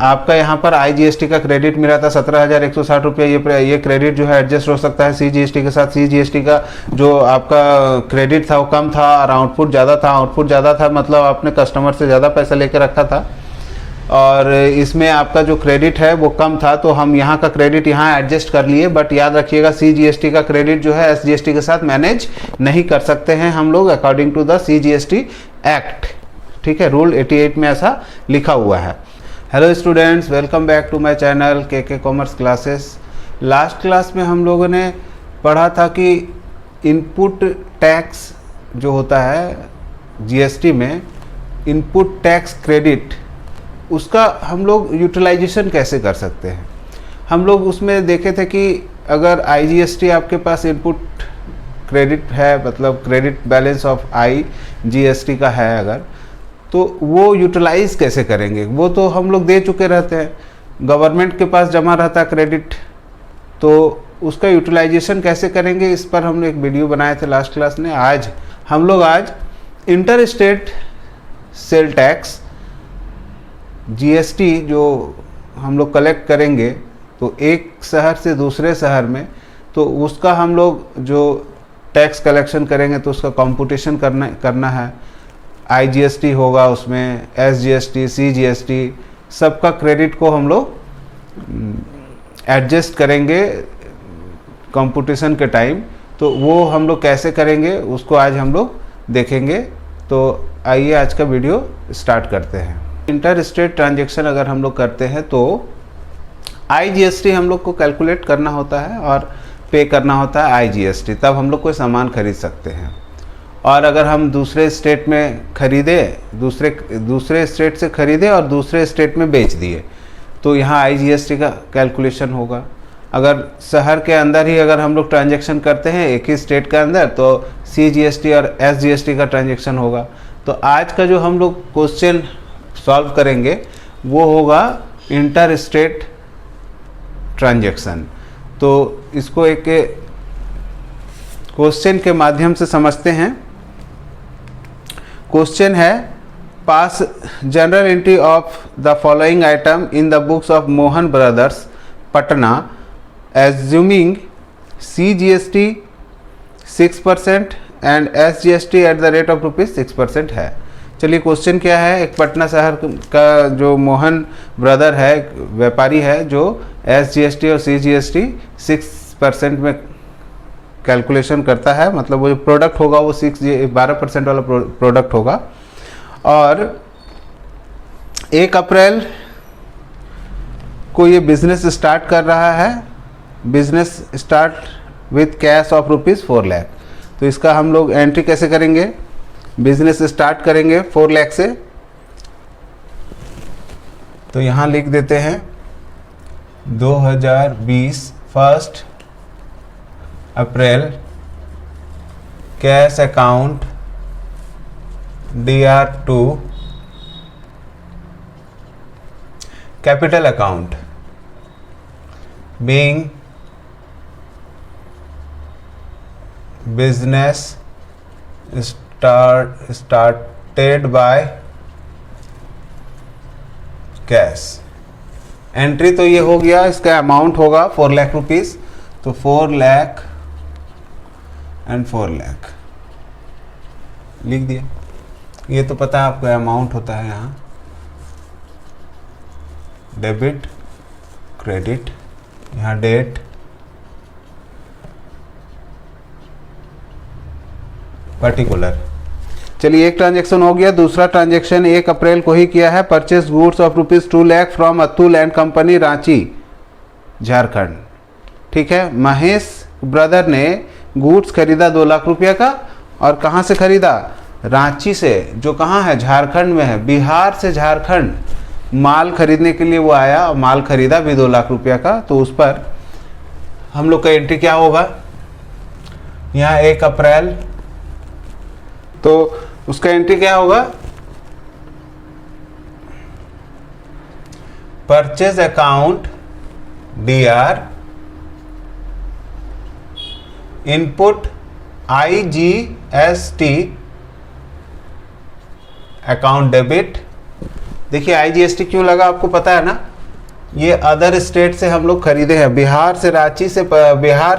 आपका यहाँ पर IGST का क्रेडिट मिला था 17,160 रुपये, ये क्रेडिट जो है एडजस्ट हो सकता है CGST के साथ। CGST का जो आपका क्रेडिट था वो कम था और आउटपुट ज़्यादा था, मतलब आपने कस्टमर से ज़्यादा पैसा लेके रखा था और इसमें आपका जो क्रेडिट है वो कम था, तो हम यहाँ का क्रेडिट यहाँ एडजस्ट कर लिए। बट याद रखिएगा CGST का क्रेडिट जो है SGST के साथ मैनेज नहीं कर सकते हैं हम लोग according to the CGST act. ठीक है, रूल 88 में ऐसा लिखा हुआ है। Hello students, welcome back to my channel KK commerce classes. Last class में हम लोगों ने पढ़ा था कि इनपुट टैक्स जो होता है GST में, इनपुट टैक्स क्रेडिट, उसका हम लोग यूटिलाइजेशन कैसे कर सकते हैं। हम लोग उसमें देखे थे कि अगर IGST आपके पास इनपुट क्रेडिट है, मतलब क्रेडिट बैलेंस ऑफ IGST का है अगर, तो वो यूटिलाइज कैसे करेंगे, वो तो हम लोग दे चुके रहते हैं, गवर्नमेंट के पास जमा रहता है क्रेडिट, तो उसका यूटिलाइजेशन कैसे करेंगे, इस पर हमने एक वीडियो बनाए थे लास्ट क्लास में। आज हम लोग inter state sale tax GST जो हम लोग कलेक्ट करेंगे, तो एक शहर से दूसरे शहर में, तो उसका हम लोग जो टैक्स कलेक्शन करेंगे तो उसका कंप्यूटेशन करना है। IGST होगा उसमें, SGST, CGST, सबका क्रेडिट को हम लोग एडजस्ट करेंगे कंप्यूटेशन के टाइम। तो वो हम लोग कैसे करेंगे उसको आज हम लोग देखेंगे। तो आइए आज का वीडियो स्टार्ट करते हैं। इंटर स्टेट ट्रांजेक्शन अगर हम लोग करते हैं तो IGST हम लोग को कैलकुलेट करना होता है और पे करना होता है IGST, तब हम लोग कोई सामान खरीद सकते हैं। और अगर हम दूसरे स्टेट में खरीदे, दूसरे स्टेट से खरीदे और दूसरे स्टेट में बेच दिए, तो यहाँ IGST का कैलकुलेशन होगा। अगर शहर के अंदर ही अगर हम लोग ट्रांजेक्शन करते हैं एक ही स्टेट के अंदर, तो CGST और SGST का ट्रांजेक्शन होगा। तो आज का जो हम लोग क्वेश्चन सॉल्व करेंगे वो होगा इंटर स्टेट ट्रांजैक्शन। तो इसको एक क्वेश्चन के माध्यम से समझते हैं। क्वेश्चन है, pass journal entry of the following item in the books of Mohan brothers Patna assuming CGST 6% and SGST at the rate of ₹6% है। चलिए क्वेश्चन क्या है, एक पटना शहर का जो मोहन ब्रदर है, व्यापारी है, जो SGST और CGST 6% में कैलकुलेशन करता है, मतलब वो जो प्रोडक्ट होगा वो 12% वाला प्रोडक्ट होगा। और 1 अप्रैल को ये बिजनेस स्टार्ट कर रहा है, business start with cash of ₹4 lakh. तो इसका हम लोग एंट्री कैसे करेंगे, बिजनेस स्टार्ट करेंगे 4 लाख से, तो यहाँ लिख देते हैं 2020 1 अप्रैल cash account DR2 capital account being business started by कैश। एंट्री तो ये हो गया, इसका अमाउंट होगा 4 लाख रुपीस, तो 4 लाख एंड 4 लाख लिख दिया। ये तो पता है आपको अमाउंट होता है, यहाँ डेबिट क्रेडिट, यहाँ डेट, पर्टिकुलर। चलिए एक ट्रांजैक्शन हो गया। दूसरा ट्रांजैक्शन 1 अप्रैल को ही किया है, purchase goods of ₹2 lakh from Atul and company Ranchi Jharkhand. ठीक है, महेश ब्रदर ने गुड्स खरीदा 2 लाख रुपये का, और कहाँ से खरीदा, रांची से, जो कहाँ है, झारखंड में है। बिहार से झारखंड माल खरीदने के लिए वो आया और माल खरीदा भी 2 लाख रुपये का। तो उस पर हम लोग का एंट्री क्या होगा, यहाँ 1 अप्रैल, तो उसका एंट्री क्या होगा, purchase account DR, input IGST account debit, देखिए IGST क्यों लगा आपको पता है ना, ये अदर स्टेट से हम लोग खरीदे हैं, बिहार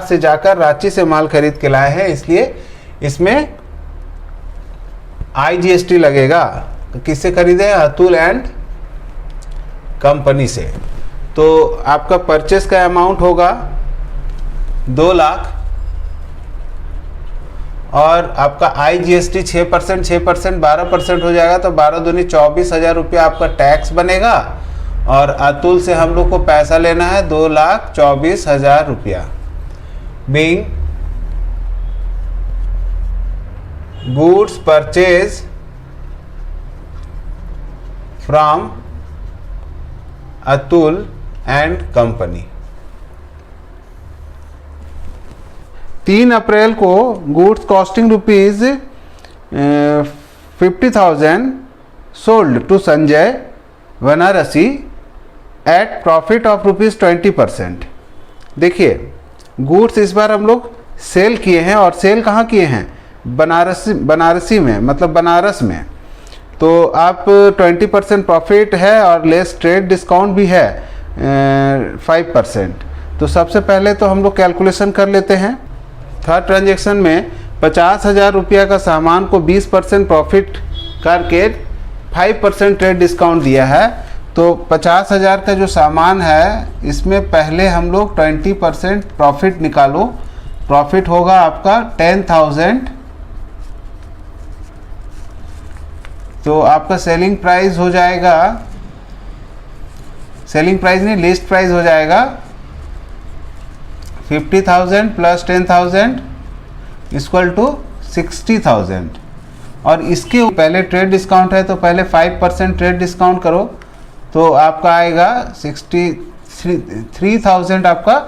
से जाकर रांची से माल खरीद के लाए हैं, इसलिए इसमें IGST लगेगा। किससे खरीदे हैं? अतुल एंड कंपनी से। तो आपका परचेस का अमाउंट होगा 2 लाख और आपका IGST 6% 12% हो जाएगा, तो 12 दूनी 24,000 रुपया आपका टैक्स बनेगा। और अतुल से हम लोग को पैसा लेना है 2,24,000 रुपया। Being goods purchase from Atul and company. 3 अप्रैल को goods costing rupees 50,000 sold to Sanjay Banarasi at profit of rupees 20%। देखिए गुड्स इस बार हम लोग सेल किए हैं, और सेल कहाँ किए हैं? बनारसी में, मतलब बनारस में। तो आप 20% प्रॉफिट है और लेस ट्रेड डिस्काउंट भी है 5%। तो सबसे पहले तो हम लोग कैलकुलेशन कर लेते हैं। थर्ड ट्रांजेक्शन में 50,000 रुपया का सामान को 20% प्रॉफिट करके 5% ट्रेड डिस्काउंट दिया है। तो 50,000 का जो सामान है इसमें पहले हम लोग 20% प्रॉफिट निकालो। प्रॉफिट होगा आपका 10,000। तो आपका सेलिंग प्राइस हो जाएगा, सेलिंग प्राइस नहीं लिस्ट प्राइस हो जाएगा 50,000 प्लस 10,000 इक्वल टू 60,000। और इसके पहले ट्रेड डिस्काउंट है तो पहले 5% ट्रेड डिस्काउंट करो, तो आपका आएगा 63,000 आपका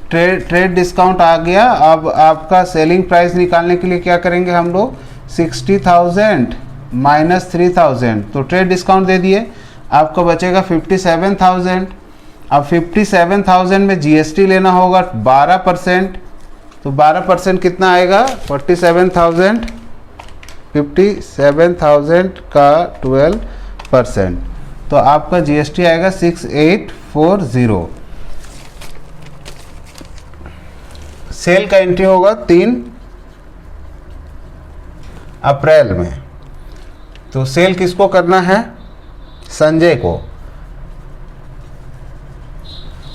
ट्रेड डिस्काउंट आ गया। अब आपका सेलिंग प्राइस निकालने के लिए क्या करेंगे हम लोग? 60,000 माइनस 3,000, तो ट्रेड डिस्काउंट दे दिए, आपको बचेगा 57,000। अब 57,000 में GST लेना होगा 12%, तो 12% कितना आएगा? 47,000। 57,000 का 12%, तो आपका GST आएगा 6840। सेल का एंट्री होगा 3 अप्रैल में। तो सेल किसको करना है? संजय को।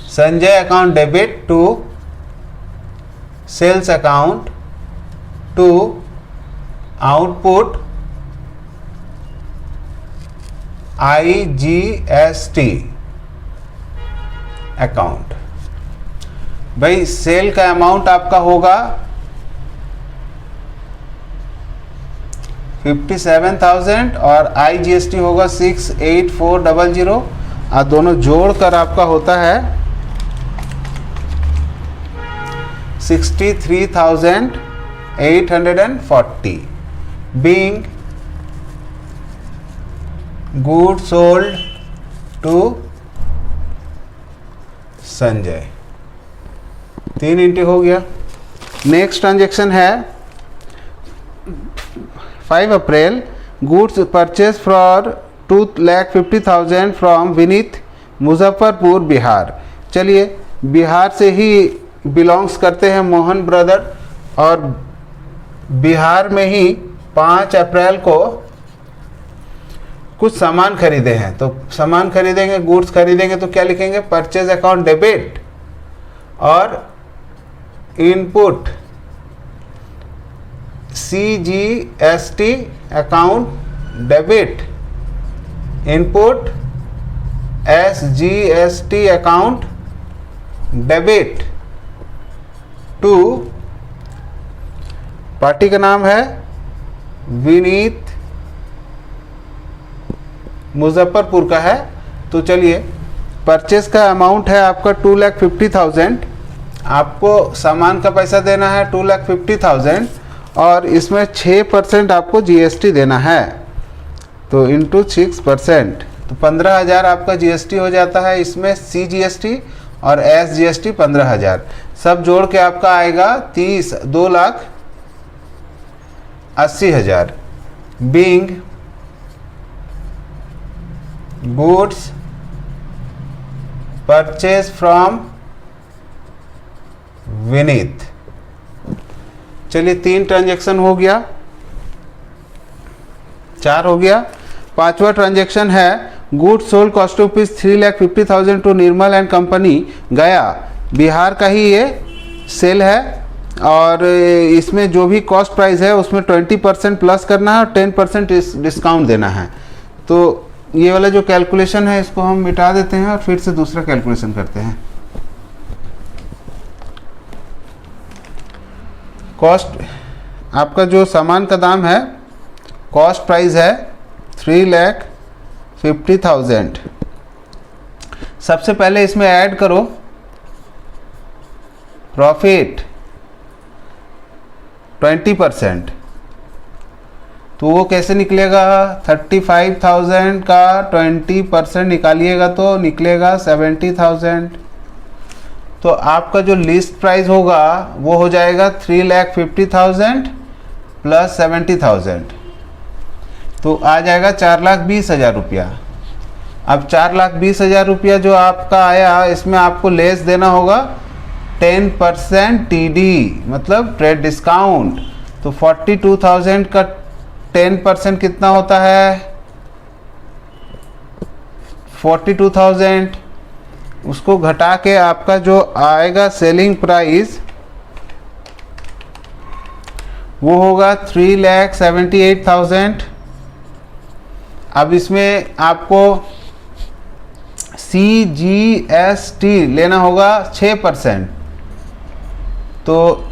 Sanjay account debit to sales account to output IGST account. भाई सेल का अमाउंट आपका होगा 57,000 और IGST होगा 68,400, और दोनों जोड़कर आपका होता है 63,840। Being good sold to Sanjay. 3 entry हो गया। नेक्स्ट ट्रांजेक्शन है 5 अप्रैल goods purchase for 2,50,000 from Vineet Muzaffarpur Bihar. चलिए बिहार से ही बिलोंग्स करते हैं मोहन ब्रदर, और बिहार में ही 5 अप्रैल को कुछ सामान खरीदे हैं। तो सामान खरीदेंगे, गुड्स खरीदेंगे, तो क्या लिखेंगे? परचेज अकाउंट डेबिट और input CGST account debit, input SGST account debit to, party का नाम है विनीत, मुजफ्फरपुर का है। तो चलिए परचेस का अमाउंट है आपका 2,50,000, आपको सामान का पैसा देना है 2,50,000 और इसमें 6% आपको GST देना है, तो इंटू 6%, तो 15,000 आपका GST हो जाता है। इसमें CGST और SGST 15,000, सब जोड़ के आपका आएगा 2,80,000। Being goods purchase from Vineet. चलिए 3 ट्रांजैक्शन हो गया, 4 हो गया। 5वां ट्रांजैक्शन है goods sold cost of rupees 3,50,000 to Nirmal and company Gaya. Bihar का ही ये सेल है और इसमें जो भी कॉस्ट प्राइस है उसमें 20% प्लस करना है और 10% डिस्काउंट देना है। तो ये वाला जो कैलकुलेशन है इसको हम मिटा देते हैं और फिर से दूसरा कैलकुलेशन करते हैं। कॉस्ट, आपका जो सामान का दाम है, कॉस्ट प्राइस है 3,50,000। सबसे पहले इसमें ऐड करो प्रॉफिट 20%। तो वो कैसे निकलेगा? 35,000 का 20% निकालिएगा तो निकलेगा 70,000। तो आपका जो लिस्ट प्राइस होगा वो हो जाएगा 3,50,000 प्लस 70,000, तो आ जाएगा 4,20,000 रुपया। अब 4,20,000 रुपया जो आपका आया, इसमें आपको लेस देना होगा 10% टीडी, मतलब ट्रेड डिस्काउंट। तो 42,000 का 10% कितना होता है? 42,000। उसको घटा के आपका जो आएगा सेलिंग प्राइस वो होगा 3,78,000। अब इसमें आपको CGST लेना होगा 6%। तो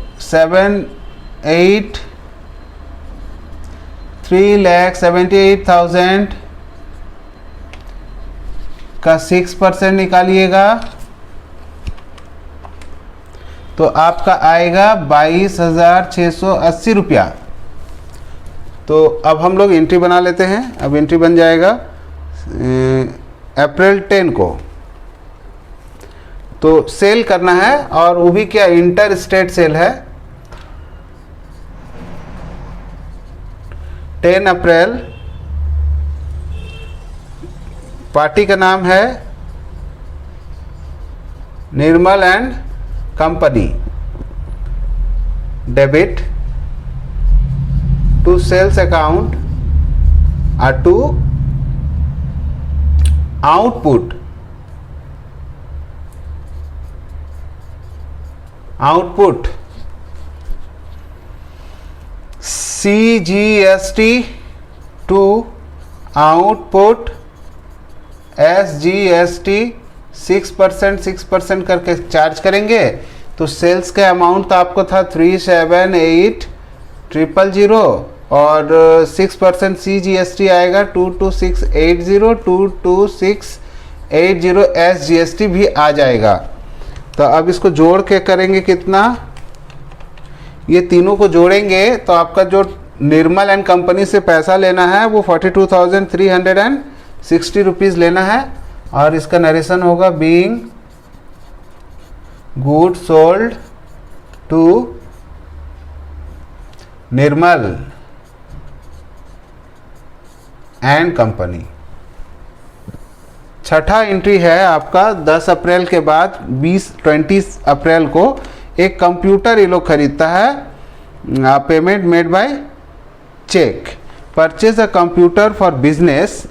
3,78,000 का 6% निकालिएगा तो आपका आएगा 22,680 रुपया। तो अब हम लोग एंट्री बना लेते हैं। अब एंट्री बन जाएगा अप्रैल 10 को। तो सेल करना है और वो भी क्या, इंटर स्टेट सेल है। 10 अप्रैल, पार्टी का नाम है Nirmal and company. Debit to sales account और to output CGST to output SGST 6% करके चार्ज करेंगे। तो सेल्स का अमाउंट तो आपको था 3,78,000 और 6% CGST आएगा 22680, 22680 SGST भी आ जाएगा। तो अब इसको जोड़ के करेंगे कितना, ये तीनों को जोड़ेंगे तो आपका जो निर्मल एंड कंपनी से पैसा लेना है वो 42,360 रुपीज़ लेना है। और इसका नरेशन होगा being good sold to Nirmal and company. छठा एंट्री है आपका 10 अप्रैल के बाद 20 अप्रैल को एक कंप्यूटर ये लोग खरीदता है। Payment made by cheque. Purchase a computer for business,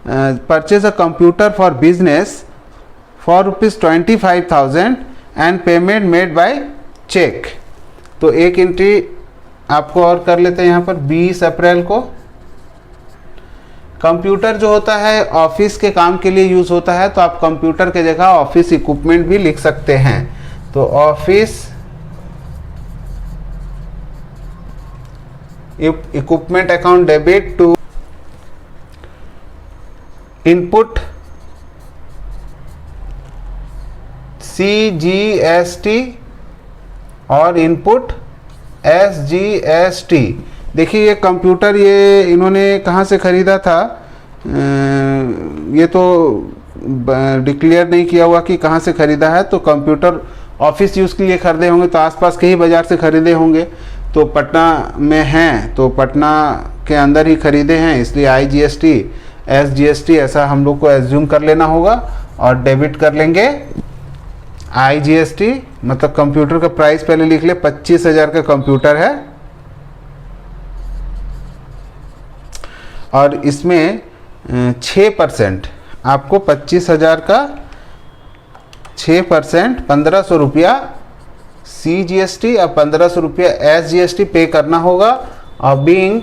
purchase a computer for business for ₹25,000 and payment made by cheque. तो एक एंट्री आपको और कर लेते हैं यहाँ पर 20 अप्रैल को। कंप्यूटर जो होता है ऑफिस के काम के लिए यूज़ होता है, तो आप कंप्यूटर के जगह ऑफिस इक्विपमेंट भी लिख सकते हैं। तो office equipment account debit to input CGST और इनपुट SGST। देखिए ये कंप्यूटर ये इन्होंने कहाँ से ख़रीदा था, ये तो डिक्लेयर नहीं किया हुआ कि कहाँ से ख़रीदा है। तो कंप्यूटर ऑफिस यूज़ के लिए ख़रीदे होंगे तो आसपास के ही बाज़ार से ख़रीदे होंगे। तो पटना में हैं तो पटना के अंदर ही ख़रीदे हैं, इसलिए IGST SGST ऐसा हम लोग को एज्यूम कर लेना होगा और डेबिट कर लेंगे IGST, मतलब कंप्यूटर का प्राइस पहले लिख ले, 25,000 का कंप्यूटर है और इसमें 6% आपको 25,000 का 6% 1,500 रुपया CGST और 1,500 रुपया SGST पे करना होगा। और being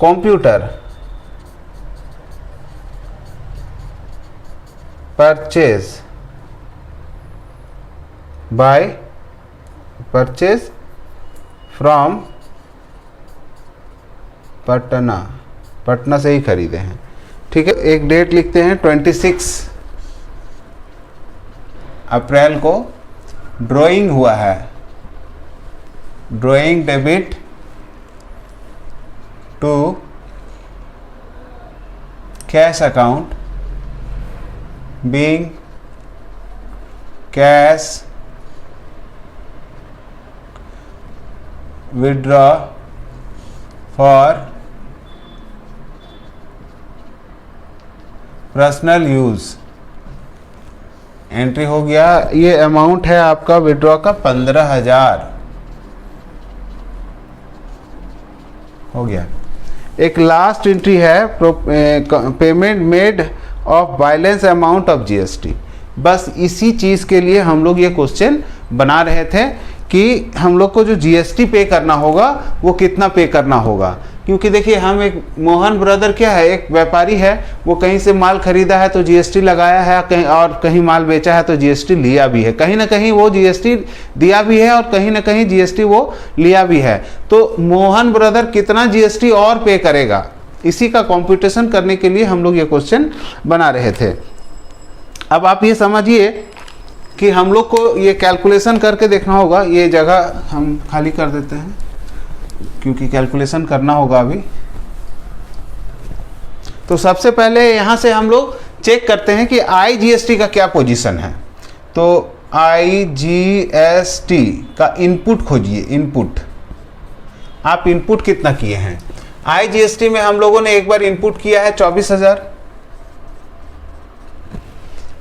computer purchase from Patna से ही खरीदे हैं। ठीक है, एक डेट लिखते हैं 26 अप्रैल को ड्राइंग हुआ है, drawing debit to cash account being cash withdraw for personal use. Entry हो गया। ये अमाउंट है आपका विड्रॉ का 15,000 हो गया। एक लास्ट एंट्री है payment made of balance amount of GST। बस इसी चीज़ के लिए हम लोग ये क्वेश्चन बना रहे थे कि हम लोग को जो GST पे करना होगा वो कितना पे करना होगा। क्योंकि देखिए हम एक मोहन ब्रदर क्या है, एक व्यापारी है, वो कहीं से माल खरीदा है तो GST लगाया है, कहीं और कहीं माल बेचा है तो GST लिया भी है, कहीं ना कहीं वो GST दिया भी है और कहीं ना कहीं GST वो लिया भी है। तो मोहन ब्रदर कितना GST और पे करेगा, इसी का कंप्यूटेशन करने के लिए हम लोग ये क्वेश्चन बना रहे थे। अब आप ये समझिए कि हम लोग को ये कैलकुलेशन करके देखना होगा। ये जगह हम खाली कर देते हैं क्योंकि कैलकुलेशन करना होगा अभी। तो सबसे पहले यहाँ से हम लोग चेक करते हैं कि IGST का क्या पोजीशन है। तो IGST का इनपुट खोजिए। इनपुट आप इनपुट कितना किए हैं? IGST में हम लोगों ने एक बार इनपुट किया है 24,000।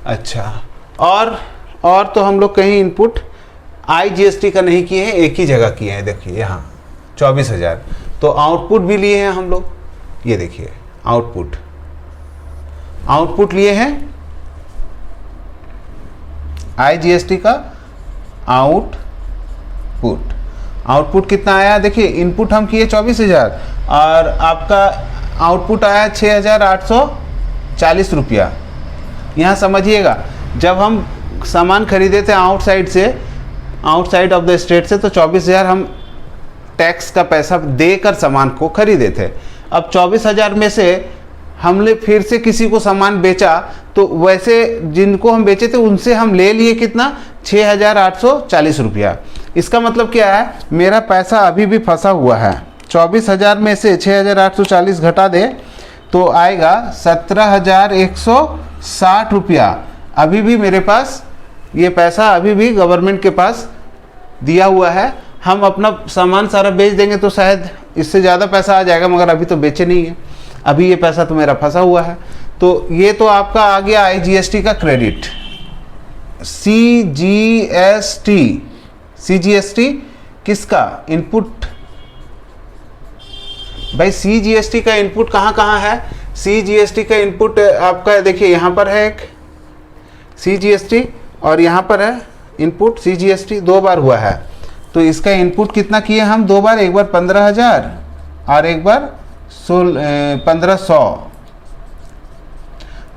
अच्छा, और तो हम लोग कहीं इनपुट IGST का नहीं किए हैं, एक ही जगह किए हैं। देखिए यहाँ 24,000। तो आउटपुट भी लिए हैं हम लोग, ये देखिए आउटपुट लिए हैं IGST का आउटपुट कितना आया? देखिए इनपुट हम किए 24,000 और आपका आउटपुट आया 6,840 रुपया। यहाँ समझिएगा, जब हम सामान खरीदे थे आउटसाइड ऑफ द स्टेट से, तो 24,000 हम टैक्स का पैसा देकर सामान को खरीदे थे। अब 24,000 में से हमने फिर से किसी को सामान बेचा, तो वैसे जिनको हम बेचे थे उनसे हम ले लिए कितना? 6,840 रुपया। इसका मतलब क्या है? मेरा पैसा अभी भी फंसा हुआ है। 24,000 में से 6,840 घटा दे तो आएगा 17,160 रुपया। अभी भी मेरे पास ये पैसा अभी भी गवर्नमेंट के पास दिया हुआ है। हम अपना सामान सारा बेच देंगे तो शायद इससे ज़्यादा पैसा आ जाएगा, मगर अभी तो बेचे नहीं है, अभी ये पैसा तो मेरा फंसा हुआ है। तो ये तो आपका आ गया IGST का क्रेडिट। CGST किसका इनपुट? भाई CGST का इनपुट कहाँ है? CGST का इनपुट आपका देखिए यहाँ पर है एक CGST और यहाँ पर है इनपुट CGST। 2 बार हुआ है। तो इसका इनपुट कितना किए हम? 2 बार, एक बार 15,000 और एक बार 1,500।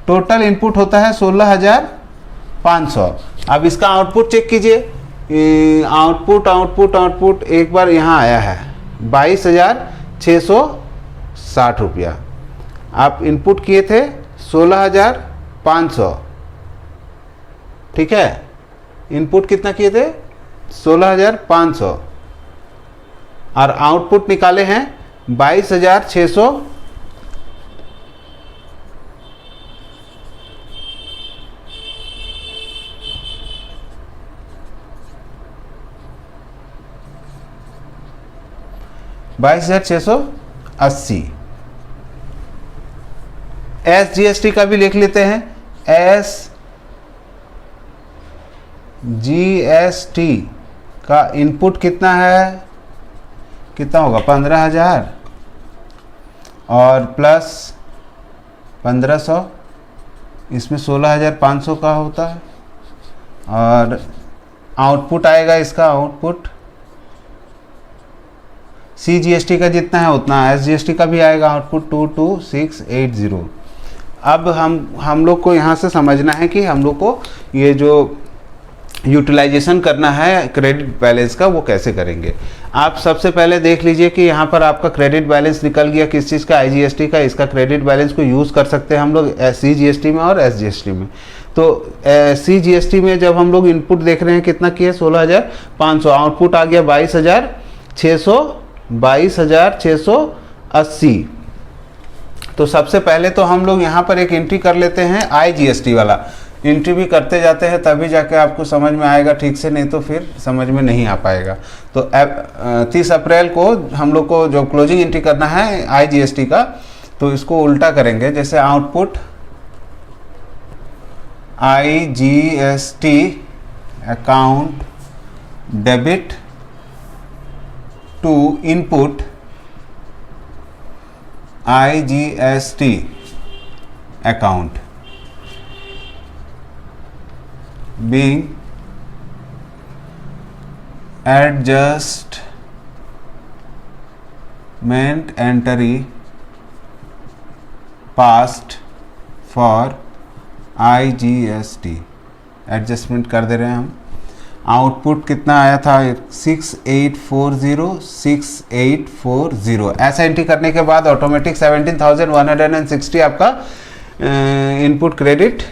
टोटल इनपुट होता है 16,500। अब इसका आउटपुट चेक कीजिए। आउटपुट एक बार यहाँ आया है 22,660 रुपया। आप इनपुट किए थे 16,500, ठीक है। इनपुट कितना किए थे? 16,500 और आउटपुट निकाले हैं 22,600। $22,680। SGST का भी लिख लेते हैं। SGST का इनपुट कितना है, कितना होगा 15,000 और प्लस 1500, इसमें 16,500 का होता है। और आउटपुट आएगा इसका, आउटपुट CGST का जितना है उतना SGST का भी आएगा आउटपुट 22680। अब हम लोग को यहाँ से समझना है कि हम लोग को ये जो यूटिलाइजेशन करना है क्रेडिट बैलेंस का वो कैसे करेंगे। आप सबसे पहले देख लीजिए कि यहाँ पर आपका क्रेडिट बैलेंस निकल गया किस चीज़ का, IGST का। इसका क्रेडिट बैलेंस को यूज़ कर सकते हैं हम लोग CGST में और SGST में। तो CGST में जब हम लोग इनपुट देख रहे हैं कितना किया 16,500, आउटपुट आ गया 22,680। तो सबसे पहले तो हम लोग यहाँ पर एक एंट्री कर लेते हैं IGST वाला। एंट्री भी करते जाते हैं तभी जाके आपको समझ में आएगा ठीक से, नहीं तो फिर समझ में नहीं आ पाएगा। तो 30 अप्रैल को हम लोग को जो क्लोजिंग एंट्री करना है IGST का, तो इसको उल्टा करेंगे। जैसे output IGST account debit to input IGST account being adjustment entry passed for IGST। Adjustment कर दे रहे हैं हम। आउटपुट कितना आया था 6840। ऐसा एंट्री करने के बाद ऑटोमेटिक 17,160 आपका इनपुट क्रेडिट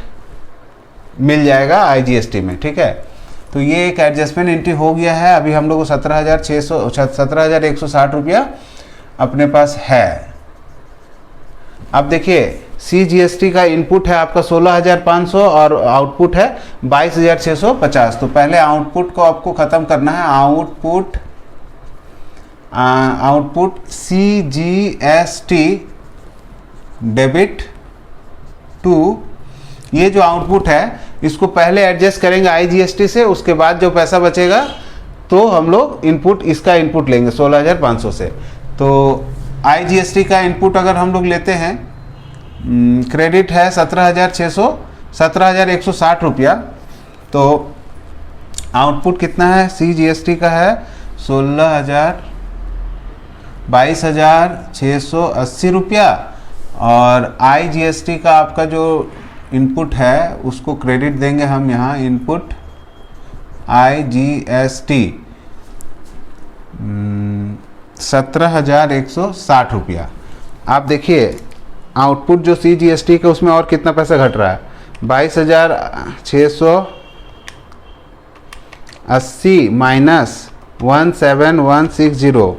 मिल जाएगा IGST में, ठीक है। तो ये एक एडजस्टमेंट एंट्री हो गया है। अभी हम लोग को 17,160 रुपया अपने पास है। अब देखिए CGST का इनपुट है आपका 16,500 और आउटपुट है 22,650। तो पहले आउटपुट को आपको ख़त्म करना है। आउटपुट CGST डेबिट टू, ये जो आउटपुट है इसको पहले एडजस्ट करेंगे IGST से, उसके बाद जो पैसा बचेगा तो हम लोग इनपुट, इसका इनपुट लेंगे 16,500 से। तो IGST का इनपुट अगर हम लोग लेते हैं, क्रेडिट है 17,160 रुपया। तो आउटपुट कितना है CGST का है 22,680 रुपया और IGST का आपका जो इनपुट है उसको क्रेडिट देंगे हम यहाँ, इनपुट IGST 17,160 रुपया। आप देखिए आउटपुट जो CGST के उसमें और कितना पैसा घट रहा है 22,680 माइनस 17,160।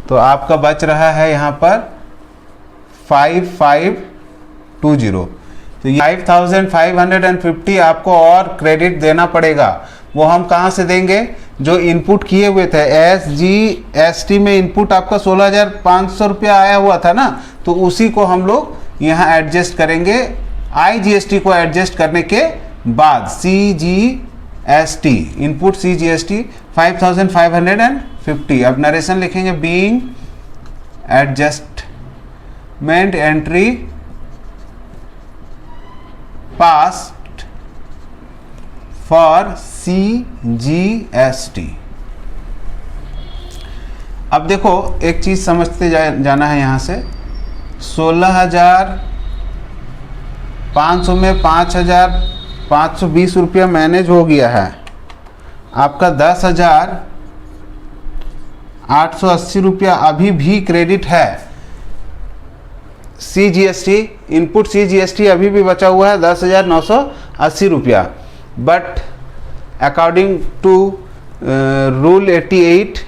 तो आपका बच रहा है यहाँ पर 5,520। तो ये 5,550 आपको और क्रेडिट देना पड़ेगा। वो हम कहाँ से देंगे, जो इनपुट किए हुए थे SGST में इनपुट आपका 16,500 रुपया आया हुआ था ना, तो उसी को हम लोग यहाँ एडजस्ट करेंगे। IGST को एडजस्ट करने के बाद CGST इनपुट CGST 5,550। अब नरेशन लिखेंगे being adjustment entry passed for CGST। अब देखो एक चीज समझते जाना है यहाँ से, 16,500 में 5,520 रुपया मैनेज हो गया है। आपका 10,880 रुपया अभी भी क्रेडिट है। CGST इनपुट CGST अभी भी बचा हुआ है 10,980 रुपया। But according to rule 88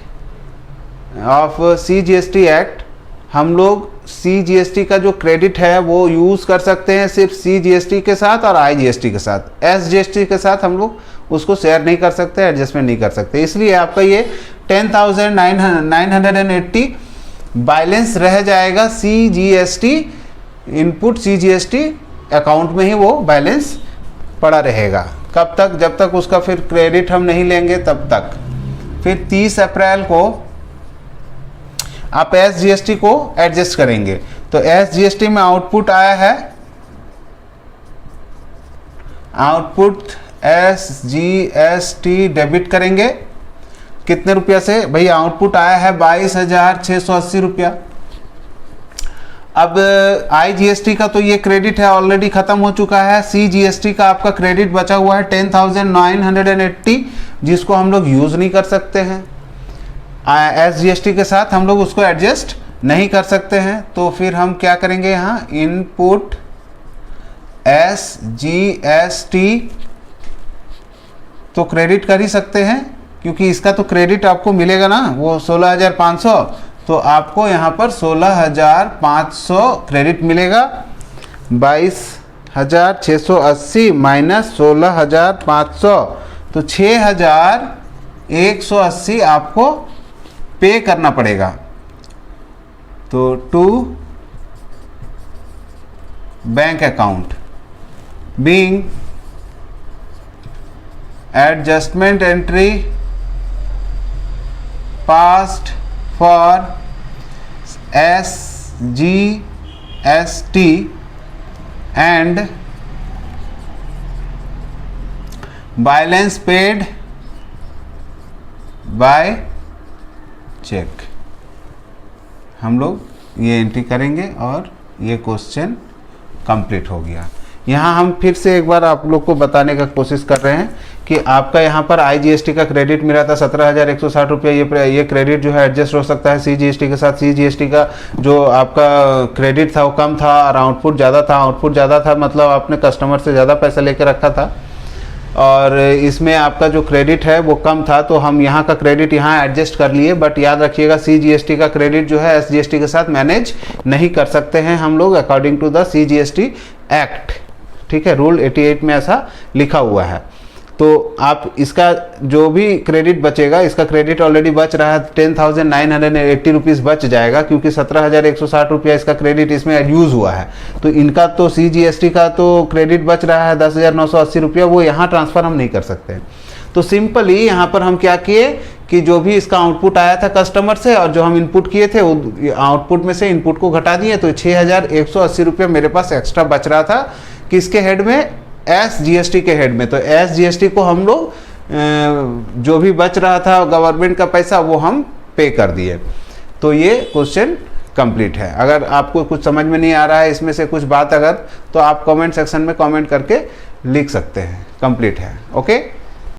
of CGST act, हम लोग CGST का जो क्रेडिट है वो यूज़ कर सकते हैं सिर्फ CGST के साथ और IGST के साथ। SGST के साथ हम लोग उसको शेयर नहीं कर सकते, एडजस्टमेंट नहीं कर सकते। इसलिए आपका ये 10,980 बैलेंस रह जाएगा CGST इनपुट CGST अकाउंट में ही वो बैलेंस पड़ा रहेगा। कब तक? जब तक उसका फिर क्रेडिट हम नहीं लेंगे तब तक। फिर 30 अप्रैल को आप SGST को एडजस्ट करेंगे। तो SGST में आउटपुट आया है, आउटपुट SGST डेबिट करेंगे कितने रुपया से? भाई आउटपुट आया है 22,680 रुपया। अब IGST का तो ये क्रेडिट है, ऑलरेडी खत्म हो चुका है। CGST का आपका क्रेडिट बचा हुआ है 10,980, जिसको हम लोग यूज नहीं कर सकते हैं। SGST के साथ हम लोग उसको एडजस्ट नहीं कर सकते हैं। तो फिर हम क्या करेंगे, यहाँ इनपुट SGST तो क्रेडिट कर ही सकते हैं, क्योंकि इसका तो क्रेडिट आपको मिलेगा ना, वो 16,500, तो आपको यहाँ पर 16,500 क्रेडिट मिलेगा। 22,680 माइनस 16,500, तो 6,180 आपको पे करना पड़ेगा। तो to bank account being adjustment entry passed for SGST and balance paid by check। हम लोग ये एंट्री करेंगे और ये क्वेश्चन कंप्लीट हो गया। यहाँ हम फिर से एक बार आप लोग को बताने का कोशिश कर रहे हैं कि आपका यहाँ पर IGST का क्रेडिट मिला था 17,160 रुपये। ये क्रेडिट जो है एडजस्ट हो सकता है CGST के साथ। CGST का जो आपका क्रेडिट था वो कम था और आउटपुट ज़्यादा था। आउटपुट ज़्यादा था मतलब आपने कस्टमर से ज़्यादा पैसा लेकर रखा था, और इसमें आपका जो क्रेडिट है वो कम था, तो हम यहाँ का क्रेडिट यहाँ एडजस्ट कर लिए। बट याद रखिएगा CGST का क्रेडिट जो है SGST के साथ मैनेज नहीं कर सकते हैं हम लोग according to the CGST act. ठीक है, रूल 88 में ऐसा लिखा हुआ है। तो आप इसका जो भी क्रेडिट बचेगा, इसका क्रेडिट ऑलरेडी बच रहा है 10,980 रुपीज़ बच जाएगा, क्योंकि 17,160 रुपया इसका क्रेडिट इसमें यूज़ हुआ है। तो इनका तो CGST का तो क्रेडिट बच रहा है 10,980 रुपया, वो यहाँ ट्रांसफ़र हम नहीं कर सकते। तो सिंपली यहाँ पर हम क्या किए कि जो भी इसका आउटपुट आया था कस्टमर से और जो हम इनपुट किए थे, वो आउटपुट में से इनपुट को घटा दिए। तो 6,180 रुपया मेरे पास एक्स्ट्रा बच रहा था किसके हेड में? SGST के हेड में। तो SGST को हम लोग जो भी बच रहा था गवर्नमेंट का पैसा वो हम पे कर दिए। तो ये क्वेश्चन कंप्लीट है। अगर आपको कुछ समझ में नहीं आ रहा है इसमें से कुछ बात अगर, तो आप कमेंट सेक्शन में कमेंट करके लिख सकते हैं। कंप्लीट है। ओके।